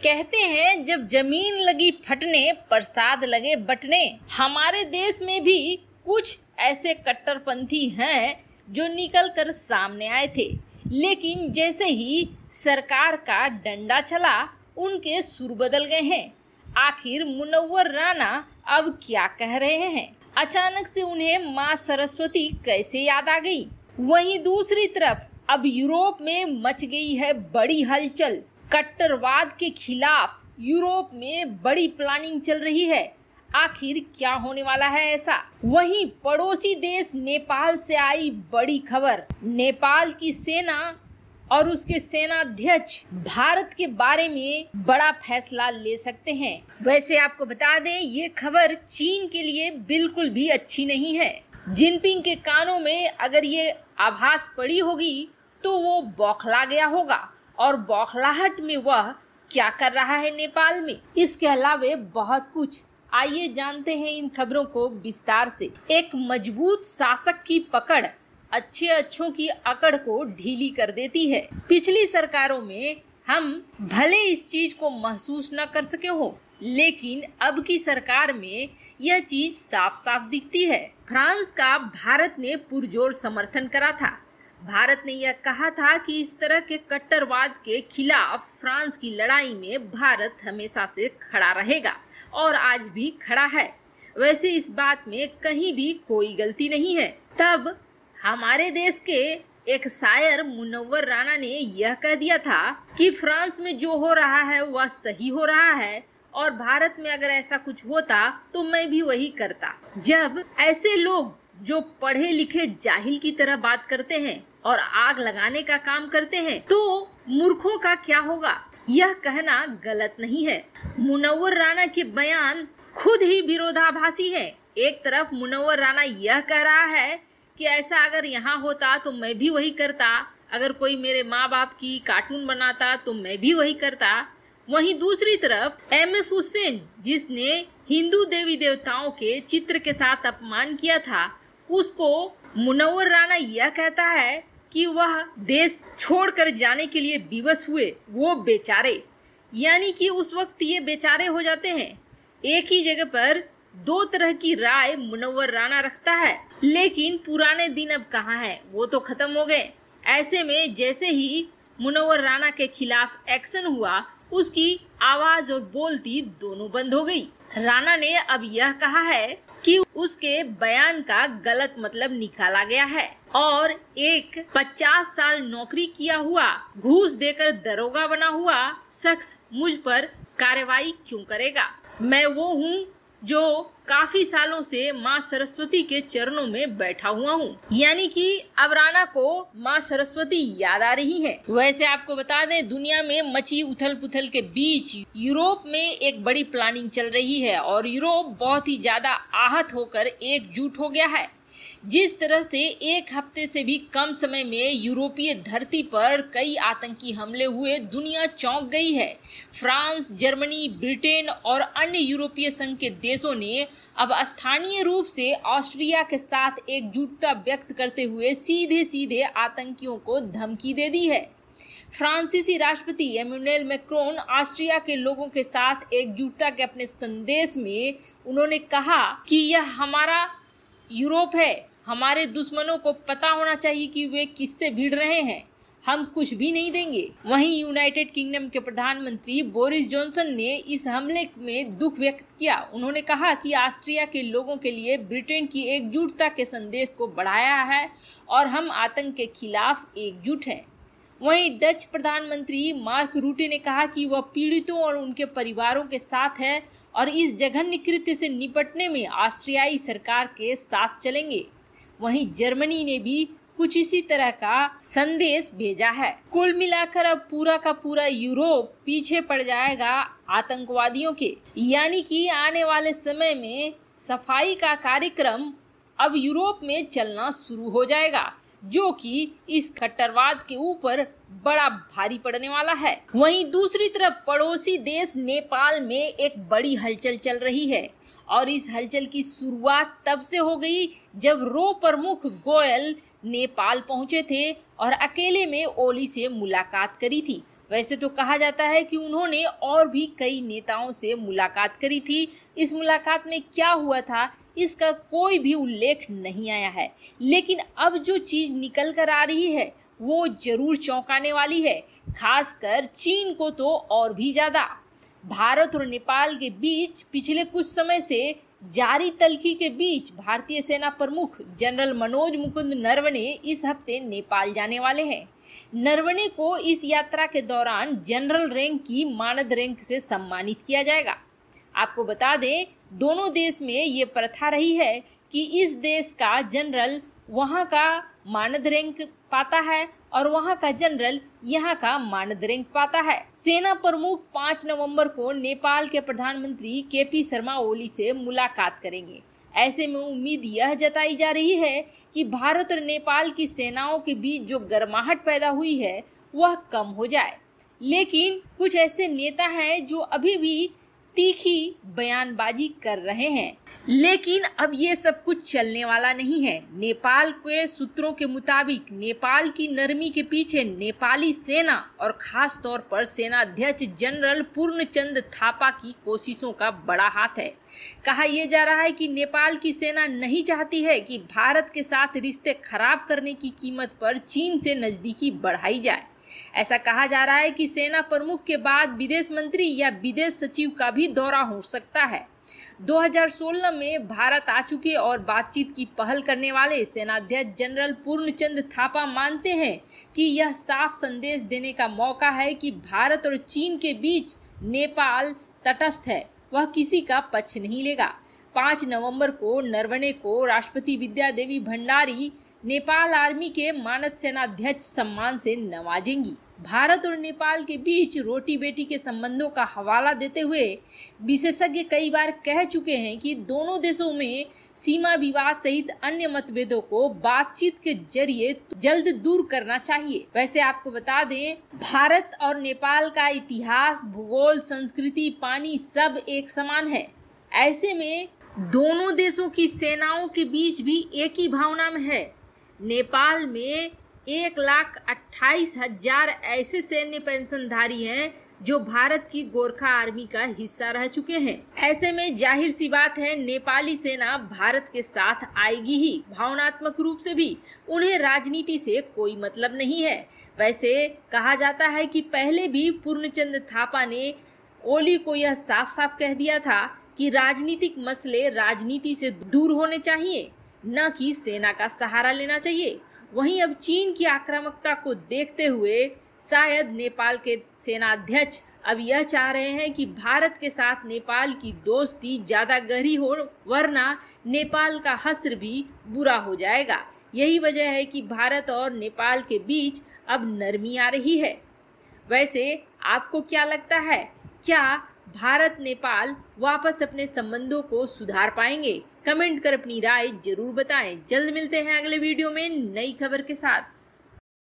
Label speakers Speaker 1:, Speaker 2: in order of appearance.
Speaker 1: कहते हैं जब जमीन लगी फटने प्रसाद लगे बटने। हमारे देश में भी कुछ ऐसे कट्टरपंथी हैं जो निकल कर सामने आए थे, लेकिन जैसे ही सरकार का डंडा चला उनके सुर बदल गए हैं। आखिर मुनव्वर राना अब क्या कह रहे हैं? अचानक से उन्हें माँ सरस्वती कैसे याद आ गई? वहीं दूसरी तरफ अब यूरोप में मच गई है बड़ी हलचल। कट्टरवाद के खिलाफ यूरोप में बड़ी प्लानिंग चल रही है। आखिर क्या होने वाला है ऐसा? वहीं पड़ोसी देश नेपाल से आई बड़ी खबर। नेपाल की सेना और उसके सेनाध्यक्ष भारत के बारे में बड़ा फैसला ले सकते हैं। वैसे आपको बता दें, ये खबर चीन के लिए बिल्कुल भी अच्छी नहीं है। जिनपिंग के कानों में अगर ये आभास पड़ी होगी तो वो बौखला गया होगा, और बौखलाहट में वह क्या कर रहा है नेपाल में। इसके अलावा बहुत कुछ। आइए जानते हैं इन खबरों को विस्तार से। एक मजबूत शासक की पकड़ अच्छे अच्छों की अकड़ को ढीली कर देती है। पिछली सरकारों में हम भले इस चीज को महसूस न कर सके हो, लेकिन अब की सरकार में यह चीज साफ साफ दिखती है। फ्रांस का भारत ने पुरजोर समर्थन करा था। भारत ने यह कहा था कि इस तरह के कट्टरवाद के खिलाफ फ्रांस की लड़ाई में भारत हमेशा से खड़ा रहेगा, और आज भी खड़ा है। वैसे इस बात में कहीं भी कोई गलती नहीं है। तब हमारे देश के एक शायर मुनव्वर राना ने यह कह दिया था कि फ्रांस में जो हो रहा है वह सही हो रहा है, और भारत में अगर ऐसा कुछ होता तो मैं भी वही करता। जब ऐसे लोग जो पढ़े लिखे जाहिल की तरह बात करते हैं और आग लगाने का काम करते हैं, तो मूर्खों का क्या होगा? यह कहना गलत नहीं है। मुनव्वर राना के बयान खुद ही विरोधाभासी है। एक तरफ मुनव्वर राना यह कह रहा है कि ऐसा अगर यहाँ होता तो मैं भी वही करता, अगर कोई मेरे माँ बाप की कार्टून बनाता तो मैं भी वही करता। वहीं दूसरी तरफ MF हुसैन, जिसने हिंदू देवी देवताओं के चित्र के साथ अपमान किया था, उसको मुनव्वर राना यह कहता है कि वह देश छोड़कर जाने के लिए विवश हुए वो बेचारे। यानी कि उस वक्त ये बेचारे हो जाते हैं। एक ही जगह पर दो तरह की राय मुनव्वर राना रखता है, लेकिन पुराने दिन अब कहाँ हैं, वो तो खत्म हो गए। ऐसे में जैसे ही मुनव्वर राना के खिलाफ एक्शन हुआ, उसकी आवाज और बोलती दोनों बंद हो गई। राना ने अब यह कहा है कि उसके बयान का गलत मतलब निकाला गया है, और एक 50 साल नौकरी किया हुआ, घूस देकर दरोगा बना हुआ शख्स मुझ पर कार्रवाई क्यों करेगा? मैं वो हूँ जो काफी सालों से माँ सरस्वती के चरणों में बैठा हुआ हूँ। यानी कि अब राणा को माँ सरस्वती याद आ रही है। वैसे आपको बता दें, दुनिया में मची उथल पुथल के बीच यूरोप में एक बड़ी प्लानिंग चल रही है, और यूरोप बहुत ही ज्यादा आहत होकर एकजुट हो गया है। जिस तरह से एक हफ्ते से भी कम समय में यूरोपीय धरती पर कई आतंकी हमले हुए, दुनिया चौंक गई है। फ्रांस, जर्मनी, ब्रिटेन और अन्य यूरोपीय संघ के देशों ने अब स्थानीय रूप से ऑस्ट्रिया के साथ एकजुटता व्यक्त करते हुए सीधे सीधे आतंकियों को धमकी दे दी है। फ्रांसीसी राष्ट्रपति एमेनुएल मैक्रोन ऑस्ट्रिया के लोगों के साथ एकजुटता के अपने संदेश में उन्होंने कहा कि यह हमारा यूरोप है, हमारे दुश्मनों को पता होना चाहिए कि वे किससे भिड़ रहे हैं, हम कुछ भी नहीं देंगे। वहीं यूनाइटेड किंगडम के प्रधानमंत्री बोरिस जॉनसन ने इस हमले में दुख व्यक्त किया। उन्होंने कहा कि ऑस्ट्रिया के लोगों के लिए ब्रिटेन की एकजुटता के संदेश को बढ़ाया है, और हम आतंक के खिलाफ एकजुट हैं। वहीं डच प्रधानमंत्री मार्क रूटे ने कहा कि वह पीड़ितों और उनके परिवारों के साथ है, और इस जघन्य कृत्य से निपटने में ऑस्ट्रियाई सरकार के साथ चलेंगे। वहीं जर्मनी ने भी कुछ इसी तरह का संदेश भेजा है। कुल मिलाकर अब पूरा का पूरा यूरोप पीछे पड़ जाएगा आतंकवादियों के। यानी कि आने वाले समय में सफाई का कार्यक्रम अब यूरोप में चलना शुरू हो जाएगा, जो कि इस कट्टरवाद के ऊपर बड़ा भारी पड़ने वाला है। वहीं दूसरी तरफ पड़ोसी देश नेपाल में एक बड़ी हलचल चल रही है, और इस हलचल की शुरुआत तब से हो गई जब रो प्रमुख गोयल नेपाल पहुंचे थे और अकेले में ओली से मुलाकात करी थी। वैसे तो कहा जाता है कि उन्होंने और भी कई नेताओं से मुलाकात करी थी। इस मुलाकात में क्या हुआ था इसका कोई भी उल्लेख नहीं आया है, लेकिन अब जो चीज निकल कर आ रही है वो जरूर चौंकाने वाली है, खासकर चीन को तो और भी ज्यादा। भारत और नेपाल के बीच पिछले कुछ समय से जारी तल्खी के बीच भारतीय सेना प्रमुख जनरल मनोज मुकुंद नरवणे इस हफ्ते नेपाल जाने वाले हैं। नरवणे को इस यात्रा के दौरान जनरल रैंक की मानद रैंक से सम्मानित किया जाएगा। आपको बता दें, दोनों देश में ये प्रथा रही है कि इस देश का जनरल वहाँ का मानद रैंक पाता है और वहाँ का जनरल यहाँ का मानद रैंक पाता है। सेना प्रमुख 5 नवंबर को नेपाल के प्रधानमंत्री केपी शर्मा ओली से मुलाकात करेंगे। ऐसे में उम्मीद यह जताई जा रही है कि भारत और नेपाल की सेनाओं के बीच जो गर्माहट पैदा हुई है वह कम हो जाए। लेकिन कुछ ऐसे नेता हैं जो अभी भी तीखी बयानबाजी कर रहे हैं, लेकिन अब ये सब कुछ चलने वाला नहीं है। नेपाल के सूत्रों के मुताबिक नेपाल की नरमी के पीछे नेपाली सेना और खास तौर पर सेनाध्यक्ष जनरल पूर्णचंद थापा की कोशिशों का बड़ा हाथ है। कहा यह जा रहा है कि नेपाल की सेना नहीं चाहती है कि भारत के साथ रिश्ते खराब करने की कीमत पर चीन से नजदीकी बढ़ाई जाए। ऐसा कहा जा रहा है कि सेना प्रमुख के बाद विदेश मंत्री या विदेश सचिव का भी दौरा हो सकता है। 2016 में भारत आ चुके और बातचीत की पहल करने वाले सेनाध्यक्ष जनरल पूर्णचंद थापा मानते हैं कि यह साफ संदेश देने का मौका है कि भारत और चीन के बीच नेपाल तटस्थ है, वह किसी का पक्ष नहीं लेगा। 5 नवंबर को नरवणे को राष्ट्रपति विद्या देवी भंडारी नेपाल आर्मी के मानद सेनाध्यक्ष सम्मान से नवाजेंगी। भारत और नेपाल के बीच रोटी बेटी के संबंधों का हवाला देते हुए विशेषज्ञ कई बार कह चुके हैं कि दोनों देशों में सीमा विवाद सहित अन्य मतभेदों को बातचीत के जरिए जल्द दूर करना चाहिए। वैसे आपको बता दें, भारत और नेपाल का इतिहास, भूगोल, संस्कृति, पानी सब एक समान है। ऐसे में दोनों देशों की सेनाओं के बीच भी एक ही भावना में है। नेपाल में 1,28,000 ऐसे सैन्य पेंशनधारी हैं जो भारत की गोरखा आर्मी का हिस्सा रह चुके हैं। ऐसे में जाहिर सी बात है नेपाली सेना भारत के साथ आएगी ही। भावनात्मक रूप से भी उन्हें राजनीति से कोई मतलब नहीं है। वैसे कहा जाता है कि पहले भी पूर्णचंद थापा ने ओली को यह साफ साफ कह दिया था कि राजनीतिक मसले राजनीति से दूर होने चाहिए, न कि सेना का सहारा लेना चाहिए। वहीं अब चीन की आक्रामकता को देखते हुए शायद नेपाल के सेनाध्यक्ष अब यह चाह रहे हैं कि भारत के साथ नेपाल की दोस्ती ज्यादा गहरी हो, वरना नेपाल का हश्र भी बुरा हो जाएगा। यही वजह है कि भारत और नेपाल के बीच अब नरमी आ रही है। वैसे आपको क्या लगता है, क्या भारत नेपाल वापस अपने संबंधों को सुधार पाएंगे? कमेंट कर अपनी राय जरूर बताएं। जल्द मिलते हैं अगले वीडियो में नई खबर के साथ।